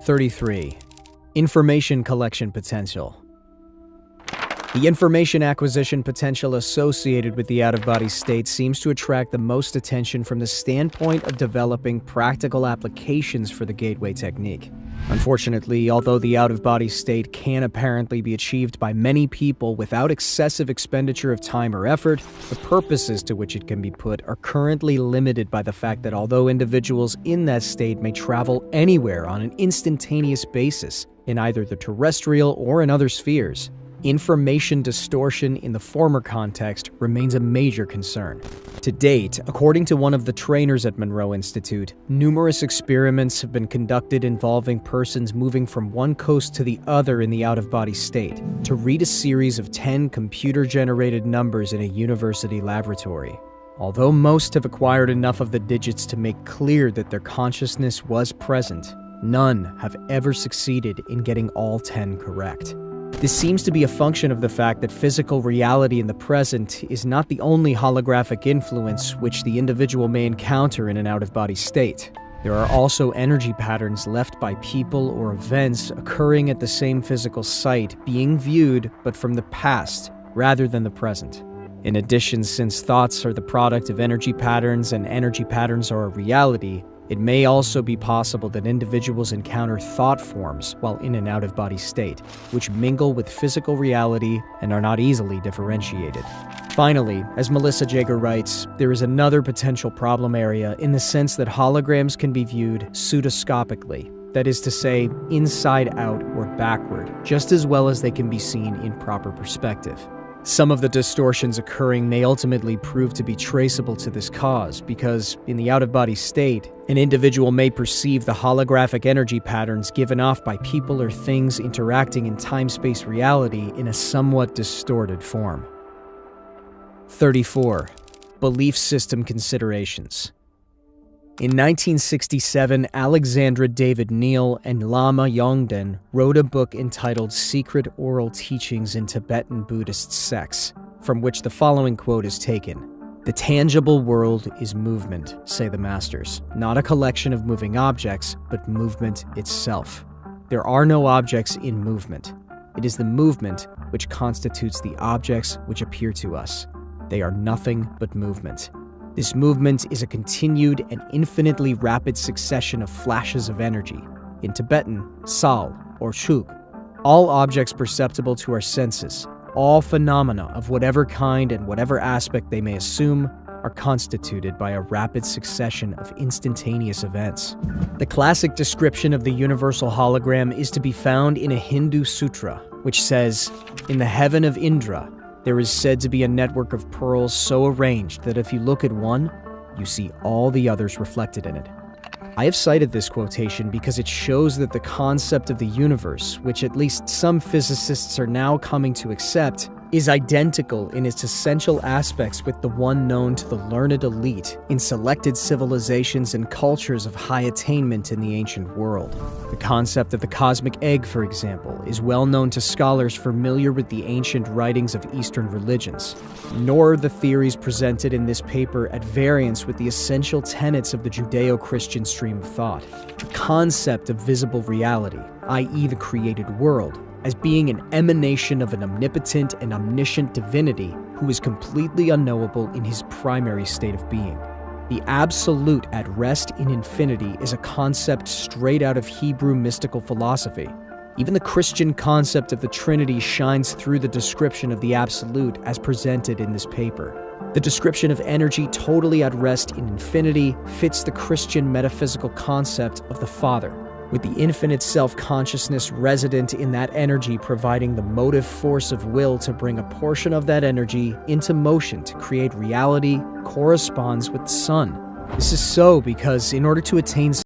33. Information collection potential. The information acquisition potential associated with the out-of-body state seems to attract the most attention from the standpoint of developing practical applications for the gateway technique. Unfortunately, although the out-of-body state can apparently be achieved by many people without excessive expenditure of time or effort, the purposes to which it can be put are currently limited by the fact that although individuals in that state may travel anywhere on an instantaneous basis, in either the terrestrial or in other spheres, information distortion in the former context remains a major concern. To date, according to one of the trainers at Monroe Institute, numerous experiments have been conducted involving persons moving from one coast to the other in the out-of-body state to read a series of 10 computer-generated numbers in a university laboratory. Although most have acquired enough of the digits to make clear that their consciousness was present, none have ever succeeded in getting all 10 correct. This seems to be a function of the fact that physical reality in the present is not the only holographic influence which the individual may encounter in an out-of-body state. There are also energy patterns left by people or events occurring at the same physical site being viewed but from the past rather than the present. In addition, since thoughts are the product of energy patterns and energy patterns are a reality, it may also be possible that individuals encounter thought forms while in an out-of-body state, which mingle with physical reality and are not easily differentiated. Finally, as Melissa Jager writes, there is another potential problem area in the sense that holograms can be viewed pseudoscopically, that is to say, inside out or backward, just as well as they can be seen in proper perspective. Some of the distortions occurring may ultimately prove to be traceable to this cause because, in the out-of-body state, an individual may perceive the holographic energy patterns given off by people or things interacting in time-space reality in a somewhat distorted form. 34. Belief system considerations. In 1967, Alexandra David Neal and Lama Yongden wrote a book entitled Secret Oral Teachings in Tibetan Buddhist Sects, from which the following quote is taken. "The tangible world is movement, say the masters, not a collection of moving objects, but movement itself. There are no objects in movement. It is the movement which constitutes the objects which appear to us. They are nothing but movement. This movement is a continued and infinitely rapid succession of flashes of energy, in Tibetan, sal or shuk. All objects perceptible to our senses, all phenomena of whatever kind and whatever aspect they may assume, are constituted by a rapid succession of instantaneous events." The classic description of the universal hologram is to be found in a Hindu sutra, which says, "In the heaven of Indra, there is said to be a network of pearls so arranged that if you look at one, you see all the others reflected in it." I have cited this quotation because it shows that the concept of the universe, which at least some physicists are now coming to accept, is identical in its essential aspects with the one known to the learned elite in selected civilizations and cultures of high attainment in the ancient world. The concept of the cosmic egg, for example, is well known to scholars familiar with the ancient writings of Eastern religions. Nor are the theories presented in this paper at variance with the essential tenets of the Judeo-Christian stream of thought. The concept of visible reality, i.e. the created world, as being an emanation of an omnipotent and omniscient divinity who is completely unknowable in his primary state of being. The absolute at rest in infinity is a concept straight out of Hebrew mystical philosophy. Even the Christian concept of the Trinity shines through the description of the absolute as presented in this paper. The description of energy totally at rest in infinity fits the Christian metaphysical concept of the Father, with the infinite self-consciousness resident in that energy providing the motive force of will to bring a portion of that energy into motion to create reality, corresponds with the sun. This is so because in order to attain